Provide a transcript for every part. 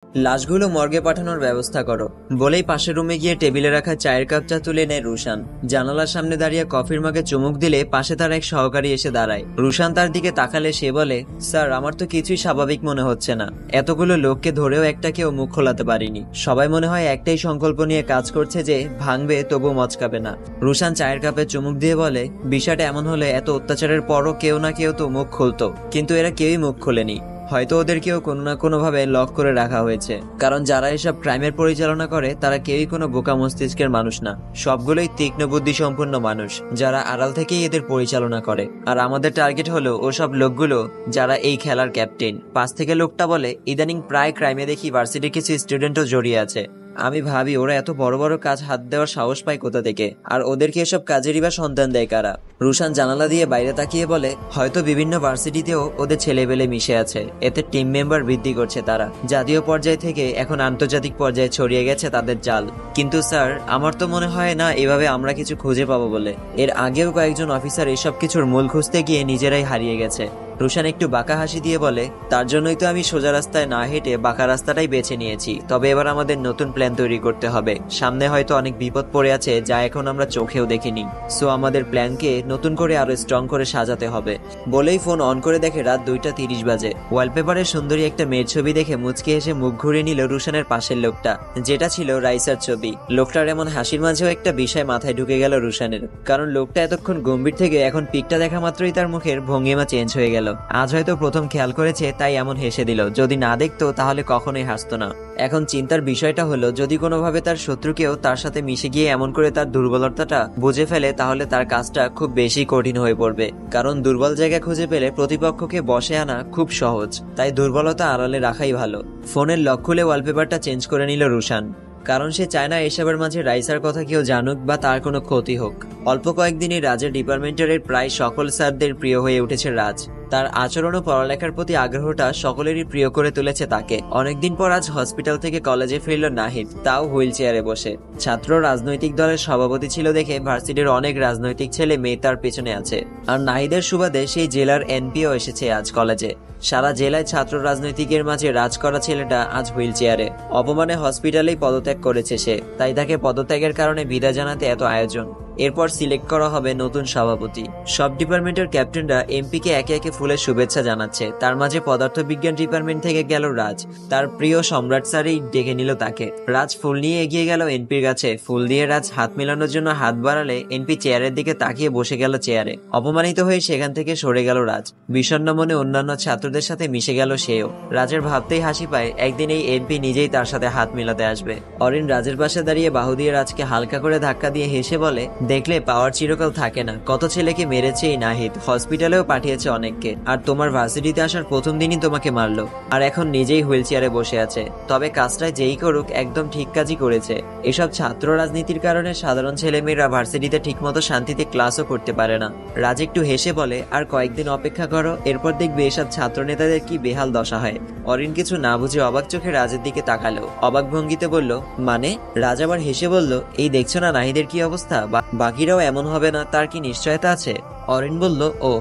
লাশগুলো মর্গে পাঠানোর ব্যবস্থা করো বলেই পাশের রুমে গিয়ে টেবিলে রাখা চায়ের কাপটা তুলে নেয় রুশান। জানালার সামনে দাঁড়িয়ে কফির মগে চুমুক দিলে পাশে তার এক সহকারী এসে দাঁড়ায়। রুশান তার দিকে তাকালে সে বলে, স্যার, আমার তো কিছুই স্বাভাবিক মনে হচ্ছে না। এতগুলো লোককে ধরেও একটাকেও মুখ খোলাতে পারিনি। সবাই মনে হয় একটাই সংকল্প নিয়ে কাজ করছে যে ভাঙবে তবু মচকাবে না। রুশান চায়ের কাপে চুমুক দিয়ে বলে, বিষয়টা এমন হলে এত অত্যাচারের পরও কেউ না কেউ তো মুখ খুলতো, কিন্তু এরা কেউই মুখ খোলেনি। হয়তো ওদেরকেও কোনো না কোনো ভাবে লক করে রাখা হয়েছে, কারণ যারা এসব ক্রাইমের পরিচালনা করে তারা কেউই কোনো বোকা মস্তিষ্কের মানুষ না। সবগুলোই তীক্ষ্ণ বুদ্ধি সম্পন্ন মানুষ যারা আড়াল থেকেই এদের পরিচালনা করে। আর আমাদের টার্গেট হলো ওসব লোকগুলো যারা এই খেলার ক্যাপ্টেন। পাশ থেকে লোকটা বলে, ইদানিং প্রায় ক্রাইমে দেখি ভার্সিটির কিছু স্টুডেন্টও জড়িয়ে আছে। আমি ভাবি ওরা এত বড় বড় কাজ হাত দেওয়ার সাহস পায় কোথা থেকে, আর ওদেরকে এসব কাজেরই বা সন্তান দেয় কারা? রুশান জানালা দিয়ে বাইরে তাকিয়ে বলে, হয়তো বিভিন্ন ভার্সিটিতেও ওদের ছেলেবেলে মিশে আছে। এতে টিম মেম্বার বৃদ্ধি করছে তারা। জাতীয় পর্যায় থেকে এখন আন্তর্জাতিক পর্যায়ে ছড়িয়ে গেছে তাদের জাল। কিন্তু স্যার, আমার তো মনে হয় না এভাবে আমরা কিছু খুঁজে পাবো বলে। এর আগেও কয়েকজন অফিসার এসব কিছুর মূল খুঁজতে গিয়ে নিজেরাই হারিয়ে গেছে। রুশান একটু বাঁকা হাসি দিয়ে বলে, তার জন্যই তো আমি সোজা রাস্তায় না হেঁটে বাঁকা রাস্তাটাই বেছে নিয়েছি। তবে এবার আমাদের নতুন প্ল্যান তৈরি করতে হবে। সামনে হয়তো অনেক বিপদ পড়ে আছে যা এখন আমরা চোখেও দেখিনি। সো আমাদের প্ল্যানকে নতুন করে আরো স্ট্রং করে সাজাতে হবে। বলেই ফোন অন করে দেখে রাত 2:30 বাজে। ওয়ালপেপারে সুন্দরী একটা মেয়ের ছবি দেখে মুচকি হেসে মুখ ঘুরিয়ে নিল রুশানের পাশের লোকটা, যেটা ছিল রাইসার ছবি। লোকটার এমন হাসির মাঝেও একটা বিষয় মাথায় ঢুকে গেল রুশানের, কারণ লোকটা এতক্ষণ গম্ভীর থেকে এখন পিকটা দেখা মাত্রই তার মুখের ভঙ্গিমা চেঞ্জ হয়ে গেল। আজ হয়তো প্রথম খেয়াল করেছে তাই এমন হেসে দিল। যদি না দেখতো তাহলে কখনোই হাসতো না। এখন চিন্তার বিষয়টা হলো, যদি কোনোভাবে তার শত্রুকেও তার সাথে মিশে গিয়ে এমন করে তার দুর্বলতাটা বুঝে ফেলে তাহলে তার কাজটা খুব বেশি কঠিন হয়ে পড়বে। কারণ দুর্বল জায়গা খুঁজে পেলে প্রতিপক্ষকে বশে আনা খুব সহজ, তাই দুর্বলতা আড়ালে রাখাই ভালো। ফোনের লক খুলে ওয়ালপেপারটা চেঞ্জ করে নিল রুশান, কারণ সে চায় না এসবের মাঝে রাইসার কথা কেউ জানুক বা তার কোনো ক্ষতি হোক। অল্প কয়েকদিনই রাজের ডিপার্টমেন্টের প্রায় সকল স্যারদের প্রিয় হয়ে উঠেছে রাজ। তার আচরণ ও পড়ালেখার প্রতি আগ্রহটা সকলেরই প্রিয় করে তুলেছে তাকে। অনেকদিন পর আজ হসপিটাল থেকে কলেজে ফিরল নাহিদ, তাও হুইল চেয়ারে বসে। ছাত্র রাজনৈতিক দলের সভাপতি ছিল দেখে ভার্সিটির অনেক রাজনৈতিক ছেলে মেয়ে তার পেছনে আছে। আর নাহিদের সুবাদে সেই জেলার এনপিও এসেছে আজ কলেজে। সারা জেলায় ছাত্র রাজনৈতিকের মাঝে রাজ করা ছেলেটা আজ হুইল চেয়ারে। অপমানে হসপিটালেই পদত্যাগ করেছে সে, তাই তাকে পদত্যাগের কারণে বিদায় জানাতে এত আয়োজন। এরপর সিলেক্ট করা হবে নতুন সভাপতি। সব ডিপার্টমেন্টের ক্যাপ্টেনরা এমপিকে একে একে ফুলের শুভেচ্ছা জানাচ্ছে। তার মাঝে পদার্থবিজ্ঞান ডিপার্টমেন্ট থেকে গেল রাজ, তার প্রিয় সম্রাট স্যারই ডেকে নিল তাকে। রাজ ফুল নিয়ে এগিয়ে গেল এনপির কাছে। ফুল দিয়ে রাজ হাত মেলানোর জন্য হাত বাড়ালে এনপি চেয়ারের দিকে তাকিয়ে বসে গেল চেয়ারে। অপমানিত হয়ে সেখান থেকে সরে গেল রাজ। বিষণ্ণ মনে অন্যান্য ছাত্রদের সাথে মিশে গেল সেও। রাজের ভাবতেই হাসি পায়, একদিন এই এমপি নিজেই তার সাথে হাত মেলাতে আসবে। অরিন রাজের পাশে দাঁড়িয়ে বাহু দিয়ে রাজকে হালকা করে ধাক্কা দিয়ে হেসে বলে, দেখলে পাওয়ার চিরকাল থাকে না। কত ছেলেকে মেরেছে এই নাহিদ, হসপিটালেও পাঠিয়েছে অনেককে। আর তোমার ভার্সিটিতে আসার প্রথম দিনই তোমাকে মারলো, আর এখন নিজেই হুইল চেয়ারে বসে আছে। তবে কাজটা যেই করুক একদম ঠিক কাজই করেছে। এসব ছাত্র রাজনীতির কারণে সাধারণ ছেলেমেয়েরা ভার্সিটিতে ঠিকমতো শান্তিতে ক্লাসও করতে পারে না। রাজ একটু হেসে বলে, আর কয়েকদিন অপেক্ষা করো, এরপর দেখবে এসব ছাত্র নেতাদের কি বেহাল দশা হয়। অরিন কিছু না বুঝে অবাক চোখে রাজের দিকে তাকালো। অবাক ভঙ্গিতে বলল, মানে? রাজ আবার হেসে বলল, এই দেখছো না নাহিদের কি অবস্থা, বাকিরাও এমন হবে না তার কি নিশ্চয়তা আছে? অরিন বলল, ও।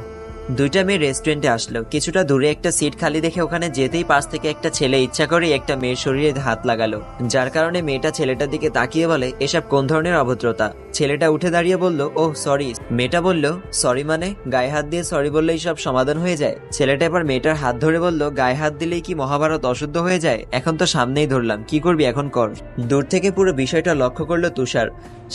দুইটা মেয়ে রেস্টুরেন্টে আসলো। কিছুটা দূরে একটা সিট খালি দেখে ওখানে যেতেই পাশ থেকে একটা ছেলে ইচ্ছা করে একটা মেয়ের শরীরে হাত লাগালো, যার কারণে মেয়েটা ছেলেটার দিকে তাকিয়ে বলে, এসব কোন ধরনের অভদ্রতা? ছেলেটা উঠে দাঁড়িয়ে বলল, ওহ সরি। মেয়েটা বলল, সরি মানে? গায়ে হাত দিয়ে সরি বললেই সব সমাধান হয়ে যায়? ছেলেটা এবার মেয়েটার হাত ধরে বলল, গায়ে হাত দিলেই কি মহাভারত অশুদ্ধ হয়ে যায়? এখন তো সামনেই ধরলাম, কি করবি এখন কর। দূর থেকে পুরো বিষয়টা লক্ষ্য করলো তুষার।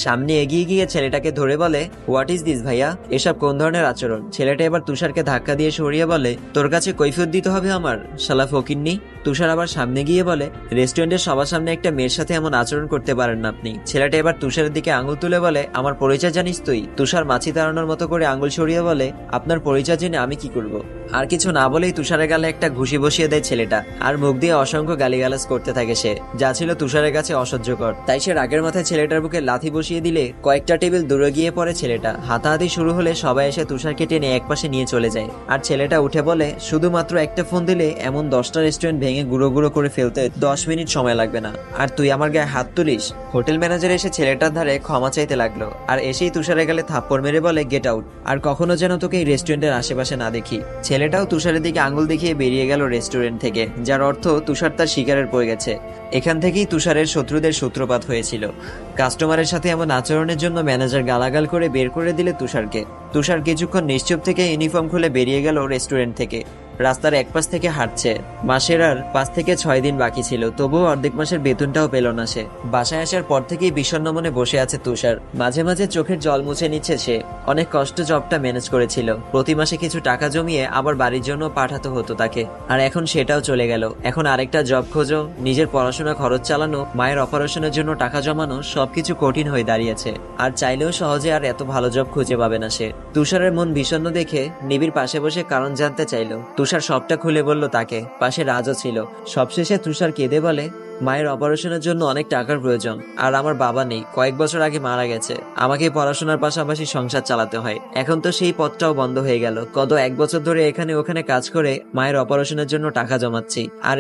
সামনে এগিয়ে গিয়ে ছেলেটাকে ধরে বলে, হোয়াট ইজ দিস ভাইয়া? এসব কোন ধরনের আচরণ? ছেলেটা এবার তুষারকে ধাক্কা দিয়ে সরিয়ে বলে, তোর কাছে কৈফিয়ত দিতে হবে আমার, শালা ফকিন্নি। তুষার আবার সামনে গিয়ে বলে, রেস্টুরেন্টের সবার সামনে একটা মেয়ের সাথে এমন আচরণ করতে পারেন না আপনি। ছেলেটা এবার তুষারের দিকে আঙুল তুলে বলে, আমার পরিচয় জানিস তুই? তুষার মাছি তাড়ানোর মতো করে আঙুল সরিয়ে বলে, আপনার পরিচয় জেনে আমি কি করব? আর কিছু না বলেই তুষারের গালে একটা ঘুষি বসিয়ে দেয় ছেলেটা, আর মুখ দিয়ে অসংখ্য গালিগালাজ করতে থাকে সে, যা ছিল তুষারের কাছে অসহ্যকর। তাই সে রাগের মাথায় ছেলেটার বুকে লাথি বসিয়ে দিলে কয়েকটা টেবিল দূরে গিয়ে পড়ে ছেলেটা। হাতাহাতি শুরু হলে সবাই এসে তুষারকে টেনে একপাশে নিয়ে চলে যায়। আর ছেলেটা উঠে বলে, শুধুমাত্র একটা ফোন দিলে এমন 10টা রেস্টুরেন্ট ভেঙে গুঁড়ো গুঁড়ো করে ফেলতে 10 মিনিট সময় লাগবে না, আর তুই আমার গায়ে হাত তুলিস? হোটেল ম্যানেজার এসে ছেলেটার ধারে ক্ষমা চাইতে লাগলো, আর এসেই তুষারের গালে থাপ্পড় মেরে বলে, গেট আউট, আর কখনো যেন তোকে এই রেস্টুরেন্টের আশেপাশে না দেখি। ছেলেটাও তুষারের দিকে আঙুল দেখিয়ে বেরিয়ে গেল রেস্টুরেন্ট থেকে, যার অর্থ তুষার তার শিকারের পড়ে গেছে। এখান থেকেই তুষারের শত্রুদের সূত্রপাত হয়েছিল। কাস্টমারের সাথে এমন আচরণের জন্য ম্যানেজার গালাগাল করে বের করে দিলে তুষারকে। তুষার কিছুক্ষণ নিশ্চুপ থেকে ইউনিফর্ম খুলে বেরিয়ে গেল রেস্টুরেন্ট থেকে। রাস্তার এক পাশ থেকে হাঁটছে। মাসের আর 5 থেকে 6 দিন বাকি ছিল, তবুও অর্ধেক মাসের বেতনটাও পেল না সে। বাসায় আসার পর থেকেই বিষণ্ণ মনে বসে আছে তুষার। মাঝে মাঝে চোখের জল মুছে নিচ্ছে সে। অনেক কষ্ট জবটা ম্যানেজ করেছিল, প্রতি মাসে কিছু টাকা জমিয়ে আবার বাড়ির জন্য পাঠাতে হতো তাকে, আর এখন সেটাও চলে গেল। এখন আরেকটা জব খোঁজো, নিজের পড়াশোনা খরচ চালানো, মায়ের অপারেশনের জন্য টাকা জমানো, সবকিছু কঠিন হয়ে দাঁড়িয়েছে। আর চাইলেও সহজে আর এত ভালো জব খুঁজে পাবে না সে। তুষারের মন বিষণ্ণ দেখে নিবিড় পাশে বসে কারণ জানতে চাইলো। তুষার সবটা খুলে বলল তাকে। পাশে রাজও ছিল। সবশেষে তুষার কেঁদে বলে, মায়ের অপারেশনের জন্য অনেক টাকার প্রয়োজন, আর আমার বাবা নেই, কয়েক বছর আগে মারা গেছে। আমাকে পড়াশোনার পাশাপাশি সংসার চালাতে হয়। এখন তো সেই পথটাও বন্ধ হয়ে গেল। গত 1 বছর ধরে এখানে ওখানে কাজ করে মায়ের অপারেশনের জন্য টাকা জমাচ্ছি, আর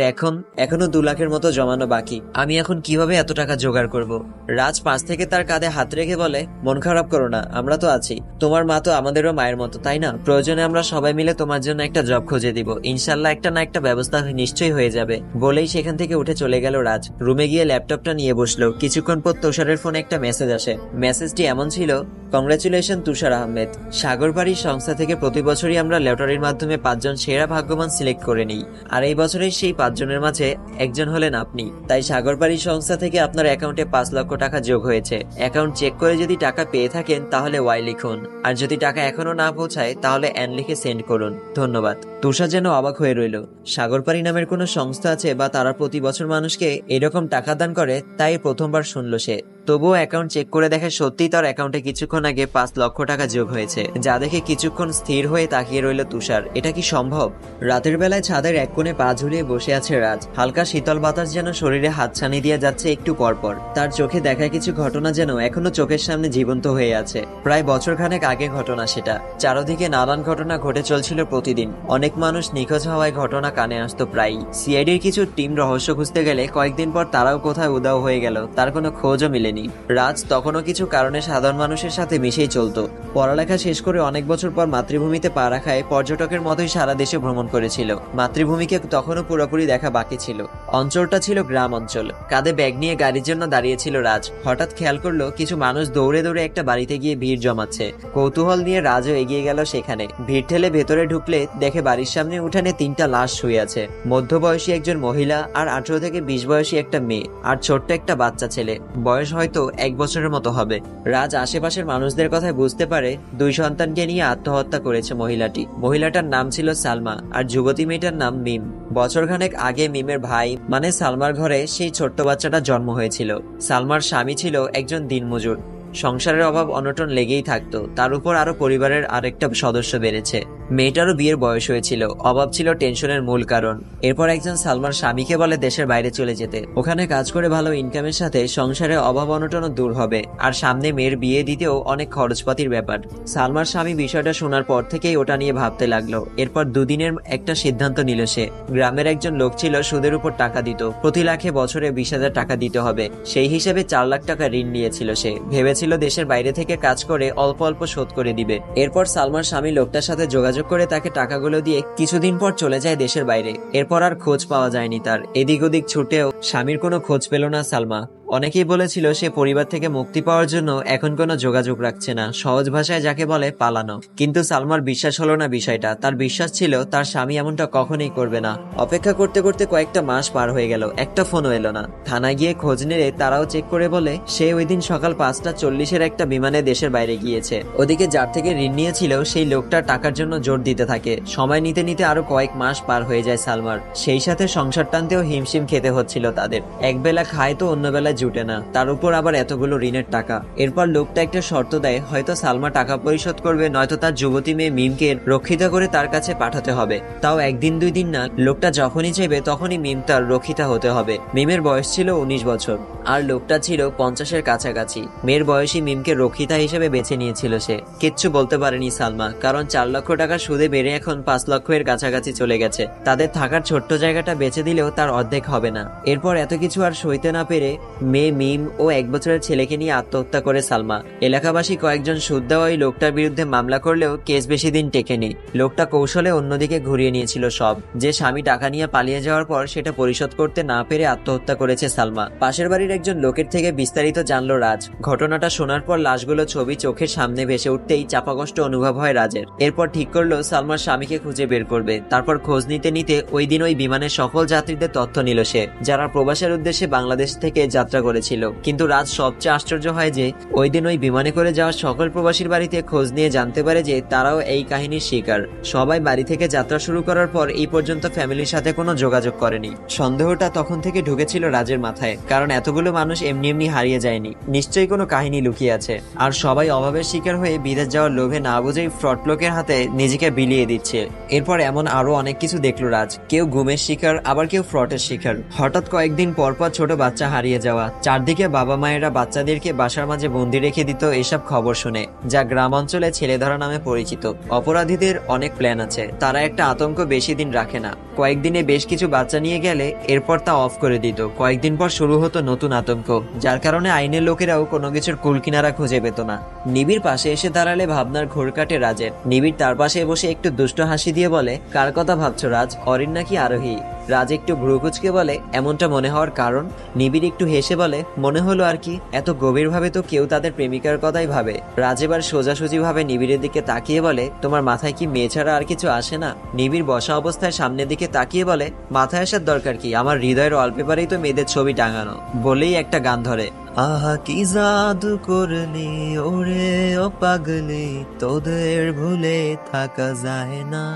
এখনো 2 লাখের মতো জমানো বাকি। আমি এখন কিভাবে এত টাকা জোগাড় করব? রাজ পাশ থেকে তার কাঁধে হাত রেখে বলে, মন খারাপ করো না, আমরা তো আছি। তোমার মা তো আমাদেরও মায়ের মতো, তাই না? প্রয়োজনে আমরা সবাই মিলে তোমার জন্য একটা জব খুঁজে দিব। ইনশাল্লাহ একটা না একটা ব্যবস্থা নিশ্চয়ই হয়ে যাবে। বলেই সেখান থেকে উঠে চলে গেল রাজ। রুমে গিয়ে ল্যাপটপটা নিয়ে বসলো। কিছুক্ষণ পর তুষারের ফোনে একটা মেসেজ আসে। মেসেজটি এমন ছিল, কংগ্রাচুলেশন তুষার আহমেদ, সাগরবাড়ি সংস্থা থেকে প্রতি বছরই আমরা লটারির মাধ্যমে 5 জন সেরা ভাগ্যবান সিলেক্ট করে নিই, আর এই বছরের সেই 5 জনের মাঝে একজন হলেন আপনি। তাই সাগরবাড়ি সংস্থা থেকে আপনার অ্যাকাউন্টে 5 লক্ষ টাকা যোগ হয়েছে। অ্যাকাউন্ট চেক করে যদি টাকা পেয়ে থাকেন তাহলে ওয়াই লিখুন, আর যদি টাকা এখনো না পৌঁছায় তাহলে এন লিখে সেন্ড করুন। ধন্যবাদ। তুষার যেন অবাক হয়ে রইল। সাগরবাড়ি নামের কোনো সংস্থা আছে বা তারা প্রতি বছর মানুষকে এরকম টাকা দান করে, তাই প্রথমবার শুনলো সে। তবুও অ্যাকাউন্ট চেক করে দেখে সত্যিই তার অ্যাকাউন্টে কিছুক্ষণ আগে 5 লক্ষ টাকা যোগ হয়েছে, যা দেখে কিছুক্ষণ স্থির হয়ে তাকিয়ে রইল তুষার। এটা কি সম্ভব? রাতের বেলায় ছাদের এক কোণে পা ঝুলিয়ে বসে আছে রাজ। হালকা শীতল বাতাস যেন শরীরে হাতছানি দিয়ে যাচ্ছে একটু পরপর। তার চোখে দেখা কিছু ঘটনা যেন এখনো চোখের সামনে জীবন্ত হয়ে আছে। প্রায় বছরখানেক আগে ঘটনা সেটা। চারদিকে নানান ঘটনা ঘটে চলছিল প্রতিদিন। অনেক মানুষ নিখোঁজ হওয়ায় ঘটনা কানে আসতো প্রায়ই। সিআইডির কিছু টিম রহস্য খুঁজতে গেলে কয়েকদিন পর তারাও কোথায় উধাও হয়ে গেল, তার কোনো খোঁজও মিলেনি। রাজ তখনও কিছু কারণে সাধারণ মানুষের সাথে মিশেই চলতো। পড়ালেখা শেষ করে অনেক বছর পর মাতৃভূমিতে পা রাখায় পর্যটকের মতোই সারা দেশে ভ্রমণ করেছিল। মাতৃভূমিকে তখনও পুরোপুরি দেখা বাকি ছিল। অঞ্চলটা ছিল গ্রাম অঞ্চল। কাঁধে ব্যাগ নিয়ে গাড়ির জন্য দাঁড়িয়েছিল রাজ। হঠাৎ খেয়াল করলো কিছু মানুষ দৌড়ে দৌড়ে একটা বাড়িতে গিয়ে ভিড় জমাচ্ছে। কৌতূহল নিয়ে রাজও এগিয়ে গেল সেখানে। ভিড় ঠেলে ভেতরে ঢুকলে দেখে বাড়ির সামনে উঠানে 3টা লাশ শুয়ে আছে। মধ্যবয়সী একজন মহিলা, আর 18 থেকে 20 বয়সী একটা মেয়ে, আর ছোট্ট একটা বাচ্চা ছেলে। বয়স হয়তো 1 বছরের মতো হবে। রাজ আশেপাশের মানুষদের কথায় বুঝতে পারে 2 সন্তানকে নিয়ে আত্মহত্যা করেছে মহিলাটি। মহিলাটার নাম ছিল সালমা, আর যুবতী মেয়েটার নাম মিম। বছরখানেক আগে মিমের ভাই মানে সালমার ঘরে সেই ছোট্ট বাচ্চাটা জন্ম হয়েছিল। সালমার স্বামী ছিল একজন দিনমজুর। সংসারের অভাব অনটন লেগেই থাকতো, তার উপর আরো পরিবারের আরেকটা সদস্য বেড়েছে। মেয়েটারও বিয়ের বয়স হয়েছিল। অভাব ছিল টেনশনের মূল কারণ। এরপর একজন সালমার স্বামীকে বলে দেশের বাইরে চলে যেতে। ওখানে কাজ করে ভালো ইনকামের সাথে সংসারে অভাব অনটনও দূর হবে, আর সামনে মেয়ের বিয়ে দিতেও অনেক খরচপাতির ব্যাপার। সালমার স্বামী বিষয়টা শোনার পর থেকেই ওটা নিয়ে ভাবতে লাগলো। এরপর 2 দিনের একটা সিদ্ধান্ত নিল সে। গ্রামের একজন লোক ছিল, সুদের উপর টাকা দিত। প্রতি লাখে বছরে 20,000 টাকা দিতে হবে। সেই হিসেবে 4 লাখ টাকা ঋণ নিয়েছিল সে। ভেবেছিল দেশের বাইরে থেকে কাজ করে অল্প অল্প শোধ করে দিবে। এরপর সালমার স্বামী লোকটার সাথে যোগাযোগ করে তাকে টাকাগুলো দিয়ে কিছুদিন পর চলে যায় দেশের বাইরে। এরপর আর খোঁজ পাওয়া যায়নি তার। এদিক ওদিক ছুটেও স্বামীর কোনো খোঁজ পেল না সালমা। অনেকেই বলেছিল সে পরিবার থেকে মুক্তি পাওয়ার জন্য এখন কোনো যোগাযোগ রাখছে না, সহজ ভাষায় যাকে বলে পালানো। কিন্তু সালমার বিশ্বাস হলো না বিষয়টা। তার বিশ্বাস ছিল তার স্বামী এমনটা কখনোই করবে না। অপেক্ষা করতে করতে কয়েকটা মাস পার হয়ে গেল, একটা ফোনও এলো না। থানায় গিয়ে খোঁজ নিলে তারাও চেক করে বলে সে ওই দিন সকাল 5:40 একটা বিমানে দেশের বাইরে গিয়েছে। ওদিকে যার থেকে ঋণ নিয়েছিল সেই লোকটা টাকার জন্য জোর দিতে থাকে। সময় নিতে নিতে আরো কয়েক মাস পার হয়ে যায় সালমার। সেই সাথে সংসার টানতেও হিমশিম খেতে হচ্ছিল তাদের। একবেলা খায় তো অন্য বেলায় জুটে না, তার উপর আবার এতগুলো ঋণের টাকা। এরপর লোকটা একটা শর্ত দেয়, হয়তো সালমা টাকা পরিশোধ করবে, নয়তো তার যুবতী মেয়ে মিমকে রক্ষিত করে তার কাছে পাঠাতে হবে। তাও একদিন 2 দিন না, লোকটা যখনই চাইবে তখনই মিম তার রক্ষিতা হতে হবে। মিমের বয়স ছিল 19 বছর আর লোকটা ছিল 50-এর কাছাকাছি। মেয়ের বয়সী মিমকে রক্ষিতা হিসেবে বেছে নিয়েছিল সে। কিচ্ছু বলতে পারেনি সালমা, কারণ 4 লক্ষ টাকা সুদে বেড়ে এখন 5 লক্ষের কাছাকাছি চলে গেছে। তাদের থাকার ছোট্ট জায়গাটা বেচে দিলেও তার অর্ধেক হবে না। এরপর এত কিছু আর সইতে না পেরে মেয়ে মিম ও 1 বছরের ছেলেকে নিয়ে আত্মহত্যা করে সালমা। এলাকাবাসী কয়েকজন সুদ দেওয়া ওই লোকটার বিরুদ্ধে মামলা করলেও কেস বেশি দিন টেকেনি। লোকটা কৌশলে অন্যদিকে ঘুরিয়ে নিয়েছিল সব। যে স্বামী টাকা নিয়ে পালিয়ে যাওয়ার পর সেটা পরিশোধ করতে না পেরে আত্মহত্যা করেছে সালমা। পাশের বাড়ির একজন লোকের থেকে বিস্তারিত জানলো রাজ। ঘটনাটা শোনার পর লাশগুলো ছবি চোখের সামনে ভেসে উঠতেই চাপা কষ্ট অনুভব হয় রাজের। এরপর ঠিক করলো সালমার স্বামীকে খুঁজে বের করবে। তারপর খোঁজ নিতে নিতে ওই দিন ওই বিমানের সকল যাত্রীদের তথ্য নিল সে, যারা প্রবাসের উদ্দেশ্যে বাংলাদেশ থেকে যাত্রা করেছিল। কিন্তু রাজ সবচেয়ে আশ্চর্য হয় যে ওই দিন ওই বিমানে করে যাওয়া সকল প্রবাসীর বাড়িতে খোঁজ নিয়ে জানতে পারে যে তারাও এই কাহিনীর শিকার। সবাই বাড়ি থেকে যাত্রা শুরু করার পর এই পর্যন্ত ফ্যামিলির সাথে কোনো যোগাযোগ করেনি। সন্দেহটা তখন থেকে ঢুকেছিল রাজের মাথায়, কারণ এতগুলো মানুষ এমনি এমনি হারিয়ে যায়নি, নিশ্চয়ই কোনো কাহিনী লুকিয়ে আছে। আর সবাই অভাবের শিকার হয়ে বিদেশ যাওয়ার লোভে না বুঝেই ফ্রড লোকের হাতে নিজেকে বিলিয়ে দিচ্ছে। এরপর এমন আরো অনেক কিছু দেখলো রাজ, কেউ গুমের শিকার, আবার কেউ ফ্রডের শিকার। হঠাৎ কয়েকদিন পরপর ছোট বাচ্চা হারিয়ে যাওয়া, চারদিকে বাবা মায়েরা বাচ্চাদেরকে বাসার মাঝে বন্দি রেখে দিত, এসব খবর শুনে, যা গ্রাম অঞ্চলে ছেলে ধরা নামে পরিচিত। অপরাধীদের অনেক প্ল্যান আছে, তারা একটা আতঙ্ক বেশি দিন রাখে না। কয়েকদিনে বেশ কিছু বাচ্চা নিয়ে গেলে এরপর তা অফ করে দিত। কয়েকদিন পর শুরু হতো নতুন আতঙ্ক, যার কারণে আইনের লোকেরাও কোনো কিছুর কুলকিনারা খুঁজে পেত না। নিবিড় পাশে এসে দাঁড়ালে ভাবনার ঘোর কাটে রাজের। নিবিড় তার পাশে বসে একটু দুষ্ট হাসি দিয়ে বলে, কার কথা ভাবছো রাজ, অরিন নাকি আরোহী? রাজ একটু ভ্রু কুঁচকে বলে, এমনটা মনে হওয়ার কারণ? নিবিড় একটু হেসে বলে, মনে হলো আর কি, এত গভীর ভাবে তো কেউ তাদের প্রেমিকার কথাই ভাবে। রাজ এবার সোজাসুজি ভাবে নিবিড়ের দিকে তাকিয়ে বলে, তোমার মাথায় কি মেয়ে ছাড়া আর কিছু আসে না? নিবিড় বসা অবস্থায় সামনের দিকে তাকিয়ে বলে, মাথায় আসার দরকার কি, আমার হৃদয়ের ওয়ালপেপারেই তো মেয়েদের ছবি টাঙানো। বলেই একটা গান ধরে, আহা কি জাদু করলি ওরে ও পাগলি, তোদের ভুলে থাকা যায় না।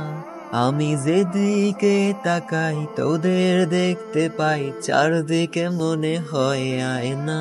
আমি যেদিকে তাকাই তোদের দেখতে পাই, চারদিকে মনে হয় আয়না।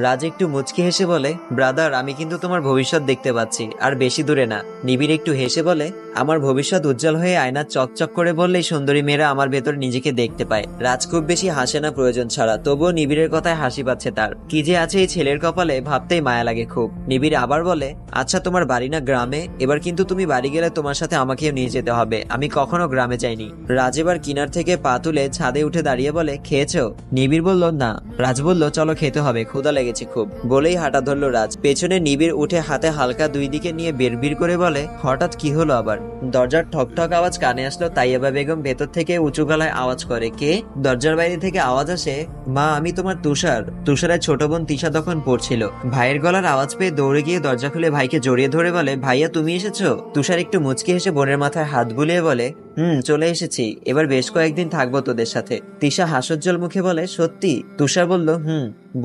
রাজ একটু মুচকি হেসে বলে, ব্রাদার আমি কিন্তু তোমার ভবিষ্যৎ দেখতে পাচ্ছি, আর বেশি দূরে না। নিবিড় একটু হেসে বলে, আমার ভবিষ্যৎ উজ্জ্বল হয়ে আয়না চকচক করে বললেই সুন্দরী মেয়েরা আমার ভেতর নিজেকে দেখতে পায়। রাজ খুব বেশি হাসে না প্রয়োজন ছাড়া, তবুও নিবিড়ের কথায় হাসি পাচ্ছে তার। কি যে আছে এই ছেলের কপালে, ভাবতেই মায়া লাগে খুব। নিবিড় আবার বলে, আচ্ছা তোমার বাড়ি না গ্রামে? এবার কিন্তু তুমি বাড়ি গেলে তোমার সাথে আমাকেও নিয়ে যেতে হবে, আমি কখনো গ্রামে যাইনি। রাজ এবার কিনার থেকে পা তুলে ছাদে উঠে দাঁড়িয়ে বলে, খেয়েছো? নিবিড় বলল না। রাজ বলল, চলো খেতে হবে, ক্ষুধা লেগেছে খুব। বলেই হাঁটা ধরলো রাজ। পেছনে নিবিড় উঠে হাতে হালকা 2 দিকে নিয়ে বিড়বিড় করে বলে, হঠাৎ কি হলো আবার? দরজার ঠকঠক আওয়াজ কানে আসলো। তাইয়েবা বেগম ভেতর থেকে উঁচু গলায় আওয়াজ করে, কে? দরজার বাইরে থেকে আওয়াজ আসে, মা আমি তোমার তুষার। তুষারের ছোট বোন তিশা তখন পড়ছিল। ভাইয়ের গলার আওয়াজ পেয়ে দৌড়ে গিয়ে দরজা খুলে ভাইকে জড়িয়ে ধরে বলে, ভাইয়া তুমি এসেছো? তুষার একটু মুচকি হেসে বোনের মাথায় হাত বুলিয়ে বলে, চলে এসেছি, এবার বেশ কয়েকদিন থাকবো তোদের সাথে। তিশা হাস্যোজ্জ্বল মুখে বলে, সত্যি? তুষার বলল,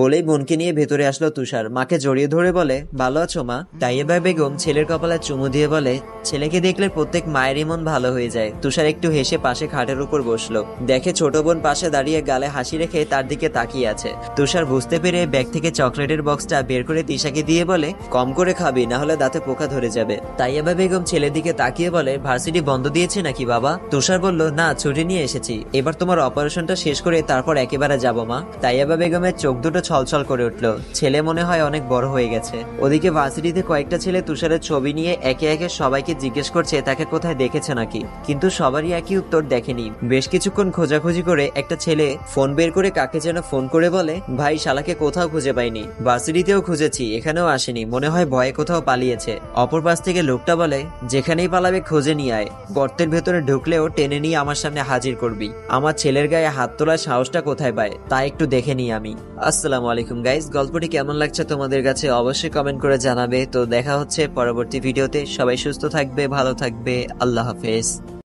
বলেই বোনকে নিয়ে ভেতরে আসলো তুষার। মাকে জড়িয়ে ধরে বলে, ভালো আছো মা? তাইয়েবা বেগম ছেলের কপালে চুমু দিয়ে বলে, ছেলেকে দেখলে প্রত্যেক মায়েরই মন ভালো হয়ে যায়। তুষার একটু হেসে পাশে খাটের উপর বসলো। দেখে ছোট বোন পাশে দাঁড়িয়ে গালে হাসি রেখে তার দিকে তাকিয়ে আছে। তুষার বুঝতে পেরে ব্যাগ থেকে চকলেটের বক্সটা বের করে তিশাকে দিয়ে বলে, কম করে খাবি, না হলে দাঁতে পোকা ধরে যাবে। তাইয়েবা বেগম ছেলের দিকে তাকিয়ে বলে, ভার্সিটি বন্ধ দিয়েছে নাকি বাবা? তুষার বলল, না ছুটি নিয়ে এসেছি, এবার তোমার অপারেশনটা শেষ করে তারপর একেবারে যাবো মা। তাইয়েবা বেগমের চোখ দুটো ছলছল করে উঠলো। ছেলে মনে হয় অনেক বড় হয়ে গেছে। ওদিকে ভার্সিটিতে কয়েকটা ছেলে তুষারের ছবি নিয়ে একে একে সবাইকে জিজ্ঞেস করছে তাকে কোথায় দেখেছে নাকি, কিন্তু সবারই একই উত্তর, দেখেনি। বেশ কিছুক্ষণ খোঁজাখুঁজি করে একটা ছেলে ফোন বের করে কাকে যেন ফোন করে বলে, ভাই শালাকে কোথাও খুঁজে পাইনি, ভার্সিটিতেও খুঁজেছি, এখানেও আসেনি, মনে হয় ভয়ে কোথাও পালিয়েছে। অপর পাশ থেকে লোকটা বলে, যেখানেই পালাবে খোঁজে নিয়ে আয়, গর্তের ভেতরে ঢুকলেও টেনে নিয়ে আমার সামনে হাজির করবি। আমার ছেলের গায়ে হাত তোলার সাহসটা কোথায় পায় তা একটু দেখে নিই আমি। আসসালামু আলাইকুম গাইস, গল্পটি কেমন লাগছে তোমাদের কাছে অবশ্যই কমেন্ট করে জানাবে। তো দেখা হচ্ছে পরবর্তী ভিডিওতে। সবাই সুস্থ থাকবে, ভালো থাকবে, আল্লাহ হাফেজ।